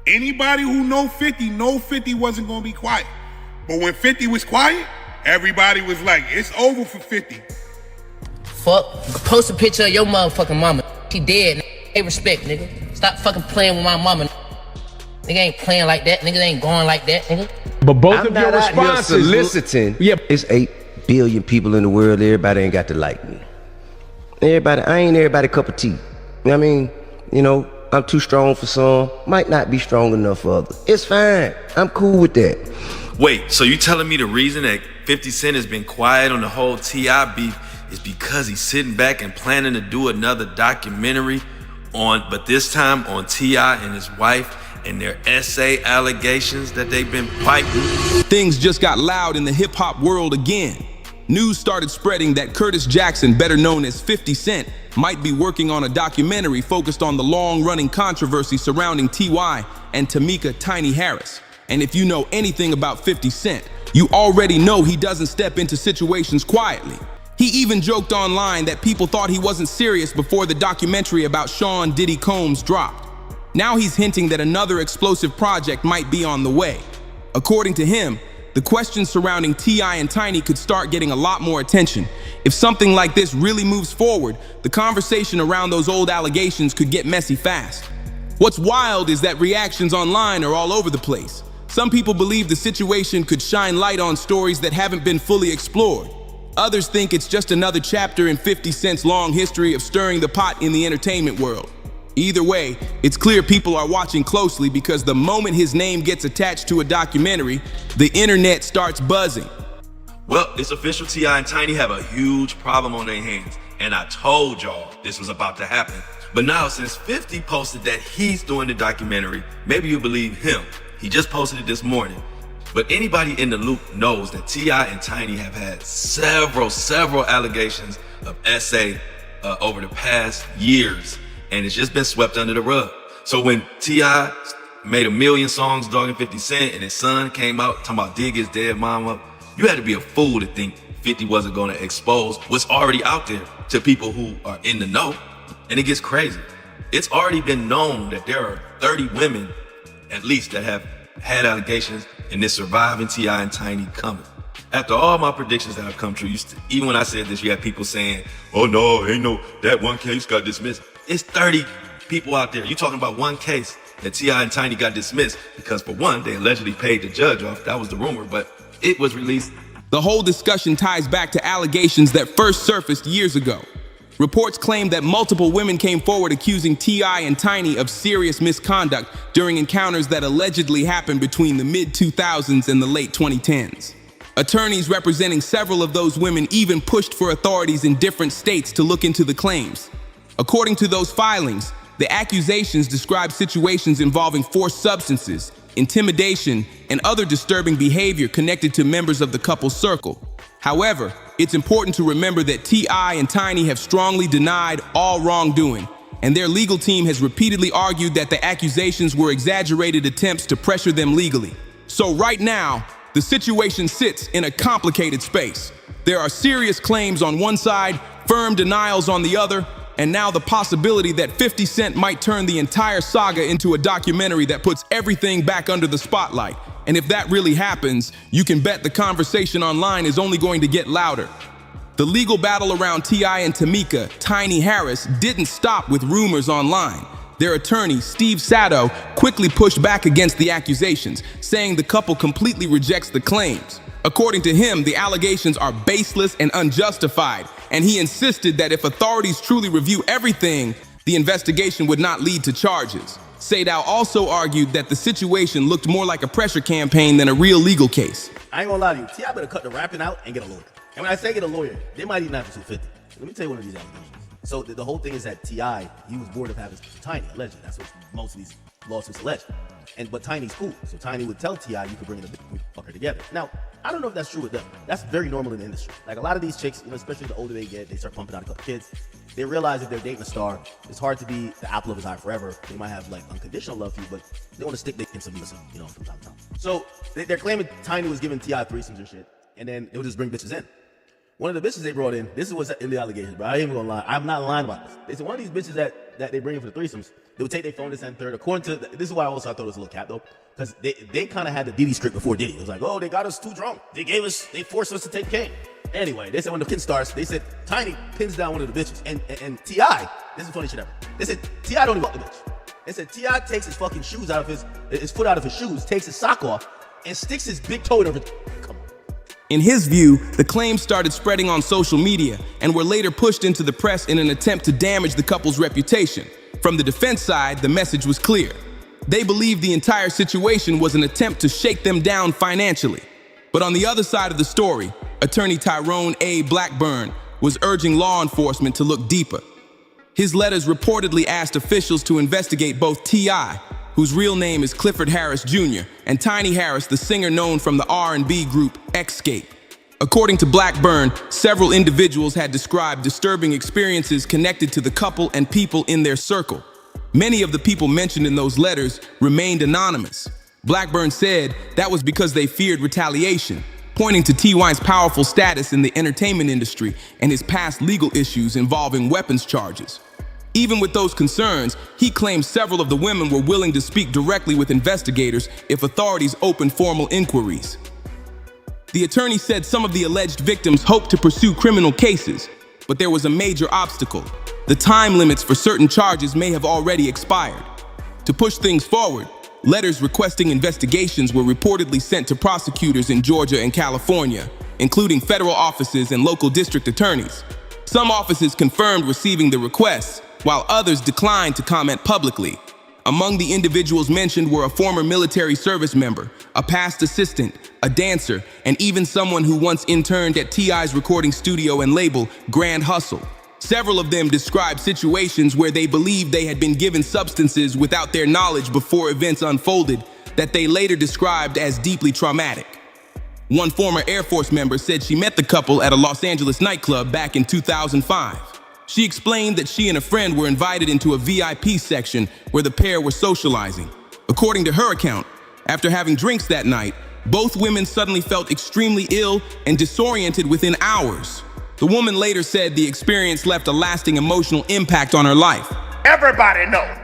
Anybody who know 50 wasn't gonna be quiet. But when 50 was quiet, everybody was like, it's over for 50. Fuck, post a picture of your motherfucking mama. She dead, Hey, respect, nigga. Stop fucking playing with my mama. Nigga ain't playing like that. Nigga ain't going like that, nigga. But both of your responses soliciting. Yeah. It's 8 billion people in the world. Everybody ain't got to like me. I ain't everybody cup of tea. You know what I mean? You know, I'm too strong for some. Might not be strong enough for others. It's fine. I'm cool with that. Wait, so you telling me the reason that 50 Cent has been quiet on the whole T.I. beef is because he's sitting back and planning to do another documentary but this time on T.I. and his wife and their essay allegations that they've been fighting? Things just got loud in the hip-hop world again. News started spreading that Curtis Jackson, better known as 50 Cent, might be working on a documentary focused on the long-running controversy surrounding T.Y. and Tamika Tiny Harris. And if you know anything about 50 Cent, you already know he doesn't step into situations quietly. He even joked online that people thought he wasn't serious before the documentary about Sean Diddy Combs dropped. Now he's hinting that another explosive project might be on the way. According to him, the questions surrounding T.I. and Tiny could start getting a lot more attention. If something like this really moves forward, the conversation around those old allegations could get messy fast. What's wild is that reactions online are all over the place. Some people believe the situation could shine light on stories that haven't been fully explored. Others think it's just another chapter in 50 Cent's long history of stirring the pot in the entertainment world. Either way, it's clear people are watching closely because the moment his name gets attached to a documentary, the internet starts buzzing. Well, it's official, T.I. and Tiny have a huge problem on their hands. And I told y'all this was about to happen. But now, since 50 posted that he's doing the documentary, maybe you believe him. He just posted it this morning. But anybody in the loop knows that T.I. and Tiny have had several allegations of essay over the past years. And it's just been swept under the rug. So when T.I. made 1 million songs dogging 50 Cent and his son came out talking about dig his dead mom up, you had to be a fool to think 50 wasn't gonna expose what's already out there to people who are in the know. And it gets crazy. It's already been known that there are 30 women, at least, that have had allegations in this surviving T.I. and Tiny coming. After all my predictions that have come true, even when I said this, you had people saying, oh no, ain't no, that one case got dismissed. It's 30 people out there. You talking about one case that T.I. and Tiny got dismissed because, for one, they allegedly paid the judge off. That was the rumor, but it was released. The whole discussion ties back to allegations that first surfaced years ago. Reports claim that multiple women came forward accusing T.I. and Tiny of serious misconduct during encounters that allegedly happened between the mid-2000s and the late 2010s. Attorneys representing several of those women even pushed for authorities in different states to look into the claims. According to those filings, the accusations describe situations involving forced substances, intimidation, and other disturbing behavior connected to members of the couple's circle. However, it's important to remember that T.I. and Tiny have strongly denied all wrongdoing, and their legal team has repeatedly argued that the accusations were exaggerated attempts to pressure them legally. So right now, the situation sits in a complicated space. There are serious claims on one side, firm denials on the other, and now the possibility that 50 Cent might turn the entire saga into a documentary that puts everything back under the spotlight. And if that really happens, you can bet the conversation online is only going to get louder. The legal battle around T.I. and Tamika Tiny Harris didn't stop with rumors online. Their attorney, Steve Sato, quickly pushed back against the accusations, saying the couple completely rejects the claims. According to him, the allegations are baseless and unjustified, and he insisted that if authorities truly review everything, the investigation would not lead to charges. Sato also argued that the situation looked more like a pressure campaign than a real legal case. I ain't gonna lie to you, T.I. better cut the rapping out and get a lawyer. And when I say get a lawyer, they might even have to sue 50. Let me tell you one of these allegations. So the whole thing is that T.I., he was bored of having Tiny, allegedly. That's what most of these lawsuits allege. But Tiny's cool. So Tiny would tell T.I., you could bring in a bitch, we fuck her together. Now, I don't know if that's true with them. That's very normal in the industry. Like a lot of these chicks, especially the older they get, they start pumping out a couple kids. They realize if they're dating a star, it's hard to be the apple of his eye forever. They might have like unconditional love for you, but they want to stick dick in some music, from time to time. So they're claiming Tiny was giving T.I. threesomes and shit, and then they would just bring bitches in. One of the bitches they brought in, this is what's in the allegations, bro. I ain't even gonna lie. I'm not lying about this. They said one of these bitches that that they bring in for the threesomes, they would take their phone, this and third. According to, this is why I also thought it was a little cap though, because they kind of had the Diddy script before Diddy. It was like, oh, they got us too drunk. They forced us to take cane. Anyway, they said when the pin starts, they said Tiny pins down one of the bitches. And T.I., this is the funny shit ever. They said T.I. don't even fuck the bitch. They said T.I. takes his fucking shoes out of his foot out of his shoes, takes his sock off, and sticks his big toe in her. Come on. In his view, the claims started spreading on social media and were later pushed into the press in an attempt to damage the couple's reputation. From the defense side, the message was clear. They believed the entire situation was an attempt to shake them down financially. But on the other side of the story, attorney Tyrone A. Blackburn was urging law enforcement to look deeper. His letters reportedly asked officials to investigate both T.I., whose real name is Clifford Harris Jr., and Tiny Harris, the singer known from the R&B group Escape. According to Blackburn, several individuals had described disturbing experiences connected to the couple and people in their circle. Many of the people mentioned in those letters remained anonymous. Blackburn said that was because they feared retaliation, pointing to T.Y.'s powerful status in the entertainment industry and his past legal issues involving weapons charges. Even with those concerns, he claimed several of the women were willing to speak directly with investigators if authorities opened formal inquiries. The attorney said some of the alleged victims hoped to pursue criminal cases, but there was a major obstacle. The time limits for certain charges may have already expired. To push things forward, letters requesting investigations were reportedly sent to prosecutors in Georgia and California, including federal offices and local district attorneys. Some offices confirmed receiving the requests, while others declined to comment publicly. Among the individuals mentioned were a former military service member, a past assistant, a dancer, and even someone who once interned at T.I.'s recording studio and label, Grand Hustle. Several of them described situations where they believed they had been given substances without their knowledge before events unfolded that they later described as deeply traumatic. One former Air Force member said she met the couple at a Los Angeles nightclub back in 2005. She explained that she and a friend were invited into a VIP section where the pair were socializing. According to her account, after having drinks that night, both women suddenly felt extremely ill and disoriented within hours. The woman later said the experience left a lasting emotional impact on her life. Everybody knows.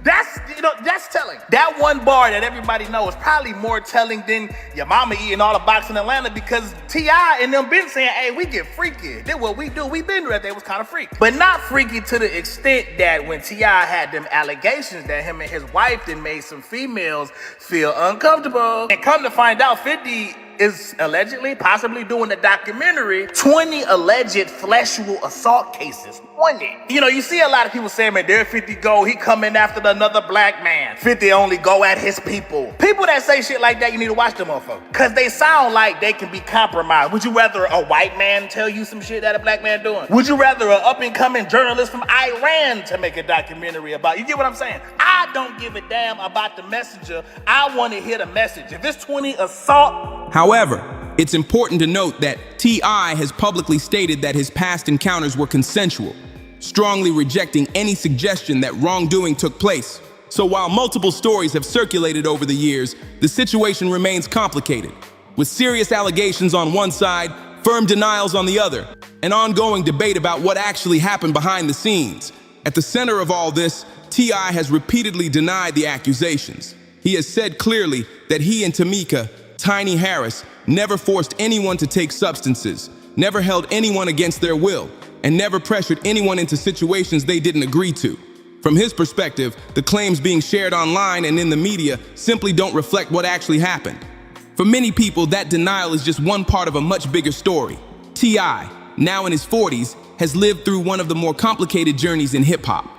That's telling. That one bar that everybody knows is probably more telling than your mama eating all the box in Atlanta, because T.I. and them been saying, hey, we get freaky. That's what we do. We been right there. It was kind of freaky. But not freaky to the extent that when T.I. had them allegations that him and his wife then made some females feel uncomfortable. And come to find out, 50 is allegedly, possibly doing a documentary, 20 alleged fleshful assault cases. 20. You see a lot of people saying, man, there 50 go, he coming after another black man. 50 only go at his people. People that say shit like that, you need to watch them motherfuckers, because they sound like they can be compromised. Would you rather a white man tell you some shit that a black man doing? Would you rather an up-and-coming journalist from Iran to make a documentary about? You get what I'm saying? I don't give a damn about the messenger. I want to hear the message. If it's 20 assault. However, it's important to note that T.I. has publicly stated that his past encounters were consensual, strongly rejecting any suggestion that wrongdoing took place. So while multiple stories have circulated over the years, the situation remains complicated, with serious allegations on one side, firm denials on the other, an ongoing debate about what actually happened behind the scenes. At the center of all this, T.I. has repeatedly denied the accusations. He has said clearly that he and Tamika, Tiny Harris, never forced anyone to take substances, never held anyone against their will, and never pressured anyone into situations they didn't agree to. From his perspective, the claims being shared online and in the media simply don't reflect what actually happened. For many people, that denial is just one part of a much bigger story. T.I., now in his 40s, has lived through one of the more complicated journeys in hip-hop.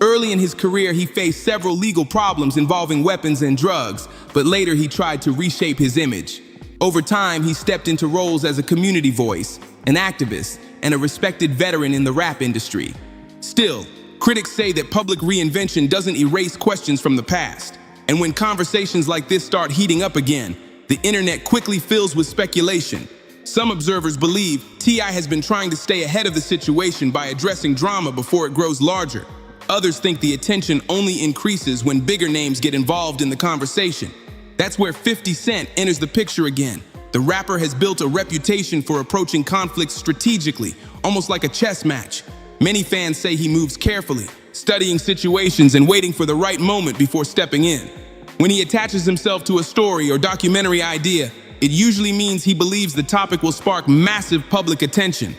Early in his career, he faced several legal problems involving weapons and drugs, but later he tried to reshape his image. Over time, he stepped into roles as a community voice, an activist, and a respected veteran in the rap industry. Still, critics say that public reinvention doesn't erase questions from the past. And when conversations like this start heating up again, the internet quickly fills with speculation. Some observers believe T.I. has been trying to stay ahead of the situation by addressing drama before it grows larger. Others think the attention only increases when bigger names get involved in the conversation. That's where 50 Cent enters the picture again. The rapper has built a reputation for approaching conflicts strategically, almost like a chess match. Many fans say he moves carefully, studying situations and waiting for the right moment before stepping in. When he attaches himself to a story or documentary idea, it usually means he believes the topic will spark massive public attention.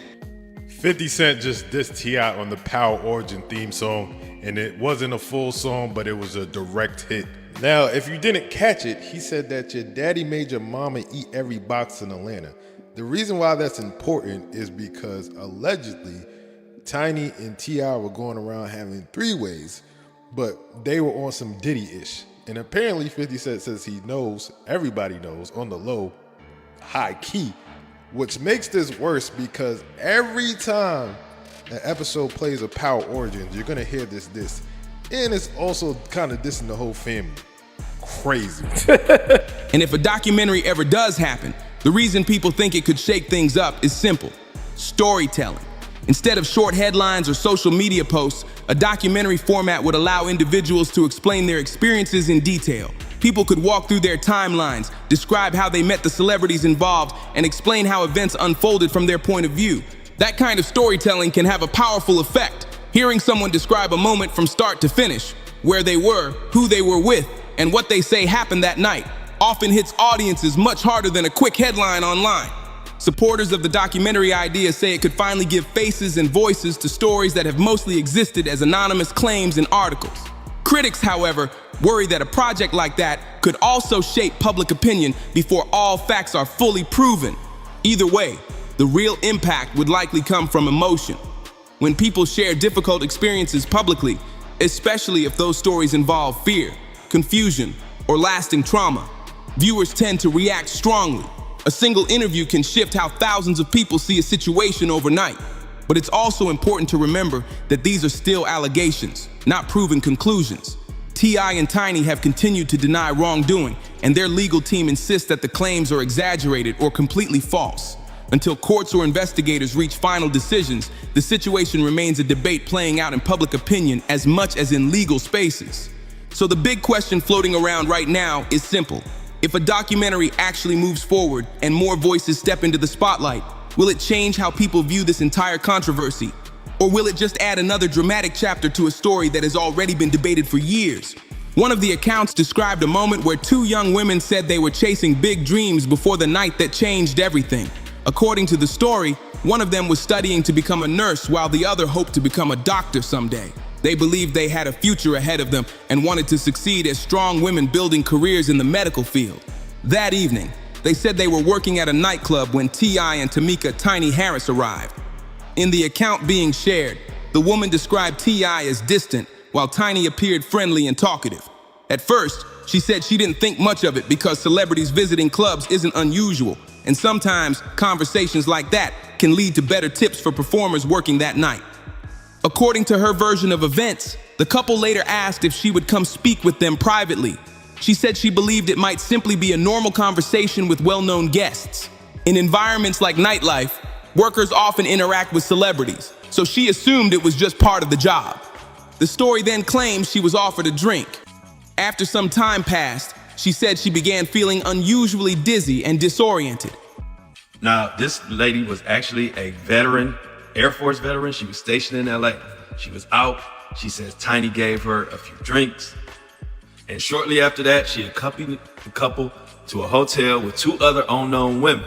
50 Cent just dissed T.I. on the Power Origin theme song, and it wasn't a full song, but it was a direct hit. Now, if you didn't catch it, he said that your daddy made your mama eat every box in Atlanta. The reason why that's important is because allegedly, Tiny and T.I. were going around having three-ways, but they were on some Diddy-ish. And apparently 50 Cent says he knows, everybody knows, on the low, high key, which makes this worse because every time an episode plays a Power Origins, you're gonna hear this diss. And it's also kind of dissing the whole family. Crazy. And if a documentary ever does happen, the reason people think it could shake things up is simple: storytelling. Instead of short headlines or social media posts, a documentary format would allow individuals to explain their experiences in detail. People could walk through their timelines, describe how they met the celebrities involved, and explain how events unfolded from their point of view. That kind of storytelling can have a powerful effect. Hearing someone describe a moment from start to finish, where they were, who they were with, and what they say happened that night, often hits audiences much harder than a quick headline online. Supporters of the documentary idea say it could finally give faces and voices to stories that have mostly existed as anonymous claims and articles. Critics, however, worry that a project like that could also shape public opinion before all facts are fully proven. Either way, the real impact would likely come from emotion. When people share difficult experiences publicly, especially if those stories involve fear, confusion, or lasting trauma, viewers tend to react strongly. A single interview can shift how thousands of people see a situation overnight. But it's also important to remember that these are still allegations, not proven conclusions. T.I. and Tiny have continued to deny wrongdoing, and their legal team insists that the claims are exaggerated or completely false. Until courts or investigators reach final decisions, the situation remains a debate playing out in public opinion as much as in legal spaces. So the big question floating around right now is simple. If a documentary actually moves forward and more voices step into the spotlight, will it change how people view this entire controversy? Or will it just add another dramatic chapter to a story that has already been debated for years? One of the accounts described a moment where two young women said they were chasing big dreams before the night that changed everything. According to the story, one of them was studying to become a nurse while the other hoped to become a doctor someday. They believed they had a future ahead of them and wanted to succeed as strong women building careers in the medical field. That evening, they said they were working at a nightclub when T.I. and Tamika Tiny Harris arrived. In the account being shared, the woman described T.I. as distant, while Tiny appeared friendly and talkative. At first, she said she didn't think much of it because celebrities visiting clubs isn't unusual, and sometimes conversations like that can lead to better tips for performers working that night. According to her version of events, the couple later asked if she would come speak with them privately. She said she believed it might simply be a normal conversation with well-known guests. In environments like nightlife, workers often interact with celebrities, so she assumed it was just part of the job. The story then claims she was offered a drink. After some time passed, she said she began feeling unusually dizzy and disoriented. Now, this lady was actually a veteran, Air Force veteran. She was stationed in LA. She was out. She says Tiny gave her a few drinks. And shortly after that, she accompanied the couple to a hotel with two other unknown women.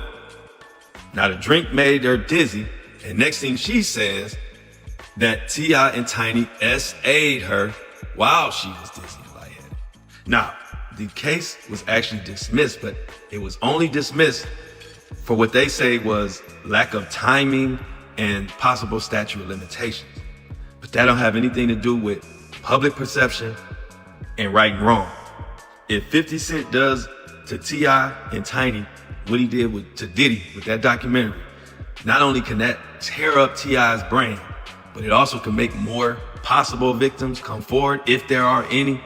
Now, the drink made her dizzy. And next thing she says, that T.I. and Tiny SA'd her while she was dizzy and lightheaded. Now, the case was actually dismissed, but it was only dismissed for what they say was lack of timing and possible statute of limitations. But that don't have anything to do with public perception and right and wrong. If 50 Cent does to T.I. and Tiny what he did to Diddy with that documentary, not only can that tear up T.I.'s brain, but it also can make more possible victims come forward if there are any.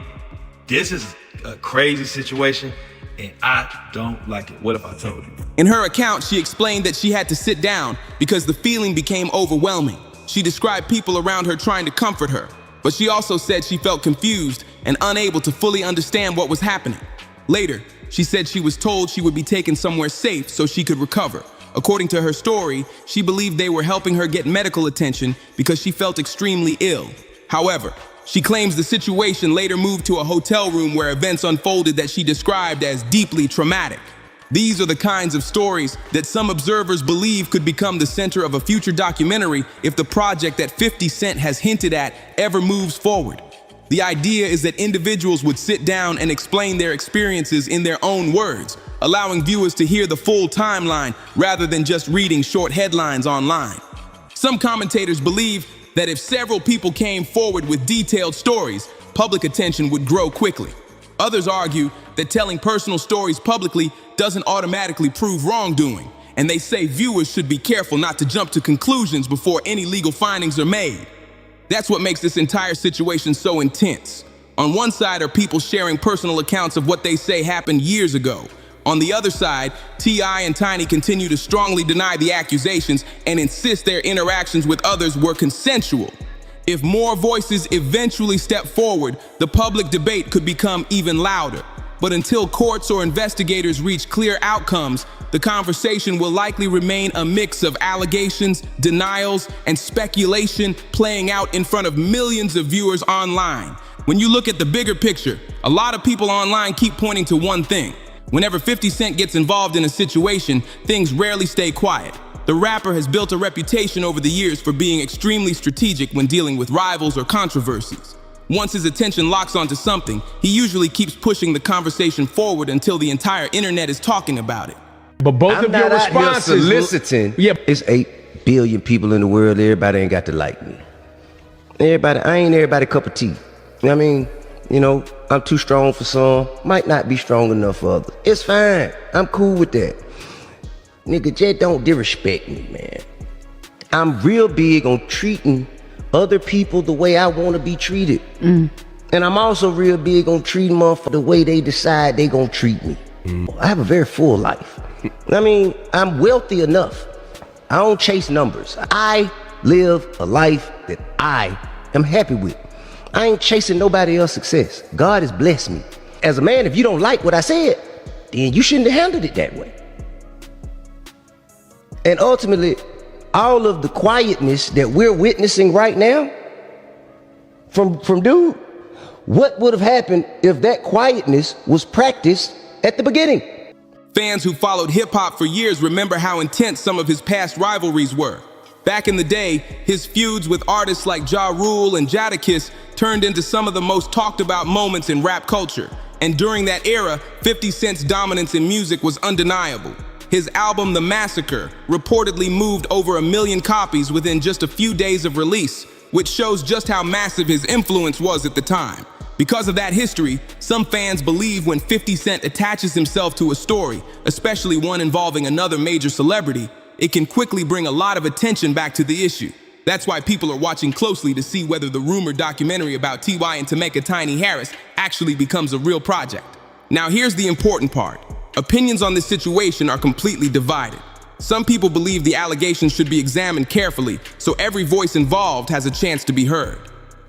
This is a crazy situation, and I don't like it. What if I told you? In her account, she explained that she had to sit down because the feeling became overwhelming. She described people around her trying to comfort her, but she also said she felt confused and unable to fully understand what was happening. Later, she said she was told she would be taken somewhere safe so she could recover. According to her story, she believed they were helping her get medical attention because she felt extremely ill. However, She claims the situation later moved to a hotel room where events unfolded that she described as deeply traumatic. These are the kinds of stories that some observers believe could become the center of a future documentary if the project that 50 Cent has hinted at ever moves forward. The idea is that individuals would sit down and explain their experiences in their own words, allowing viewers to hear the full timeline rather than just reading short headlines online. Some commentators believe that if several people came forward with detailed stories, public attention would grow quickly. Others argue that telling personal stories publicly doesn't automatically prove wrongdoing, and they say viewers should be careful not to jump to conclusions before any legal findings are made. That's what makes this entire situation so intense. On one side are people sharing personal accounts of what they say happened years ago. On the other side, T.I. and Tiny continue to strongly deny the accusations and insist their interactions with others were consensual. If more voices eventually step forward, the public debate could become even louder. But until courts or investigators reach clear outcomes, the conversation will likely remain a mix of allegations, denials, and speculation playing out in front of millions of viewers online. When you look at the bigger picture, a lot of people online keep pointing to one thing. Whenever 50 Cent gets involved in a situation, things rarely stay quiet. The rapper has built a reputation over the years for being extremely strategic when dealing with rivals or controversies. Once his attention locks onto something, he usually keeps pushing the conversation forward until the entire internet is talking about it. But both I'm of your not out here responses... soliciting. Yeah. It's 8 billion people in the world. Everybody ain't got to like me. I ain't everybody cup of tea. You know what I mean? You know, I'm too strong for some. Might not be strong enough for others. It's fine. I'm cool with that. Nigga, just don't disrespect me, man. I'm real big on treating other people the way I want to be treated. And I'm also real big on treating motherfuckers the way they decide they gonna treat me. I have a very full life. I mean, I'm wealthy enough. I don't chase numbers. I live a life that I am happy with. I ain't chasing nobody else's success. God has blessed me. As a man, if you don't like what I said, then you shouldn't have handled it that way. And ultimately, all of the quietness that we're witnessing right now from dude, what would have happened if that quietness was practiced at the beginning? Fans who followed hip-hop for years remember how intense some of his past rivalries were. Back in the day, his feuds with artists like Ja Rule and Jadakiss turned into some of the most talked about moments in rap culture. And during that era, 50 Cent's dominance in music was undeniable. His album, The Massacre, reportedly moved over 1 million copies within just a few days of release, which shows just how massive his influence was at the time. Because of that history, some fans believe when 50 Cent attaches himself to a story, especially one involving another major celebrity, it can quickly bring a lot of attention back to the issue. That's why people are watching closely to see whether the rumored documentary about T.Y. and Tameka Tiny Harris actually becomes a real project. Now here's the important part. Opinions on this situation are completely divided. Some people believe the allegations should be examined carefully, so every voice involved has a chance to be heard.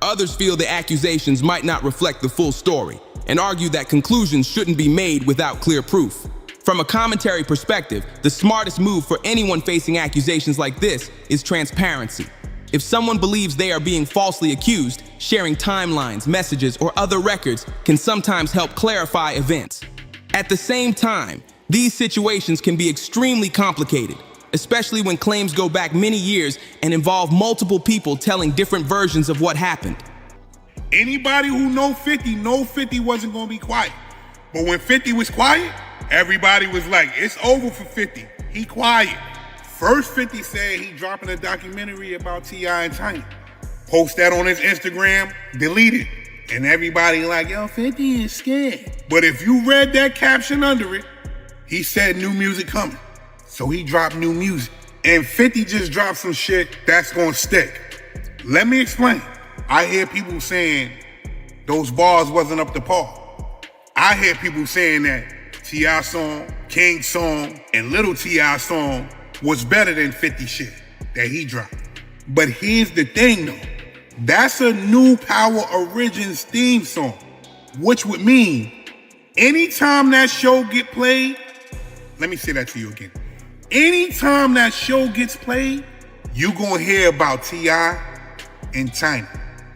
Others feel the accusations might not reflect the full story, and argue that conclusions shouldn't be made without clear proof. From a commentary perspective, the smartest move for anyone facing accusations like this is transparency. If someone believes they are being falsely accused, sharing timelines, messages, or other records can sometimes help clarify events. At the same time, these situations can be extremely complicated, especially when claims go back many years and involve multiple people telling different versions of what happened. Anybody who know 50 wasn't gonna be quiet. But when 50 was quiet, everybody was like, it's over for 50. He quiet. First 50 said he dropping a documentary about T.I. and Tiny. Post that on his Instagram, delete it. And everybody like, yo, 50 is scared. But if you read that caption under it, he said new music coming. So he dropped new music. And 50 just dropped some shit that's gonna stick. Let me explain. I hear people saying those bars wasn't up to par. I hear people saying that T.I. song, King song, and Little T.I. song was better than 50 shit that he dropped. But here's the thing though. That's a new Power Origins theme song, which would mean anytime that show get played, let me say that to you again. Anytime that show gets played, you gonna hear about T.I. and Tiny.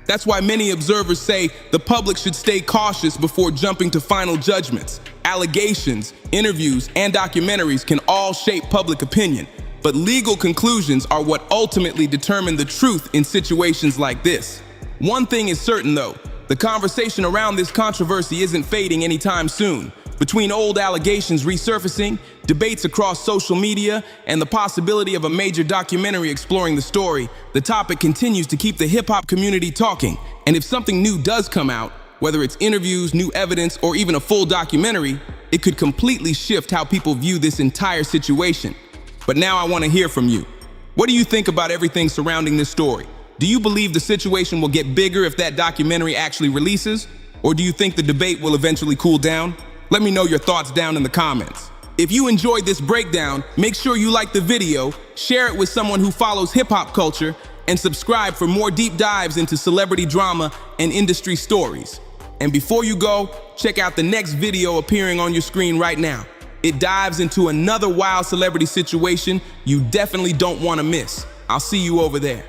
That's why many observers say the public should stay cautious before jumping to final judgments. Allegations, interviews, and documentaries can all shape public opinion, but legal conclusions are what ultimately determine the truth in situations like this. One thing is certain though, the conversation around this controversy isn't fading anytime soon. Between old allegations resurfacing, debates across social media, and the possibility of a major documentary exploring the story, the topic continues to keep the hip-hop community talking. And if something new does come out, whether it's interviews, new evidence, or even a full documentary, it could completely shift how people view this entire situation. But now I want to hear from you. What do you think about everything surrounding this story? Do you believe the situation will get bigger if that documentary actually releases? Or do you think the debate will eventually cool down? Let me know your thoughts down in the comments. If you enjoyed this breakdown, make sure you like the video, share it with someone who follows hip-hop culture, and subscribe for more deep dives into celebrity drama and industry stories. And before you go, check out the next video appearing on your screen right now. It dives into another wild celebrity situation you definitely don't want to miss. I'll see you over there.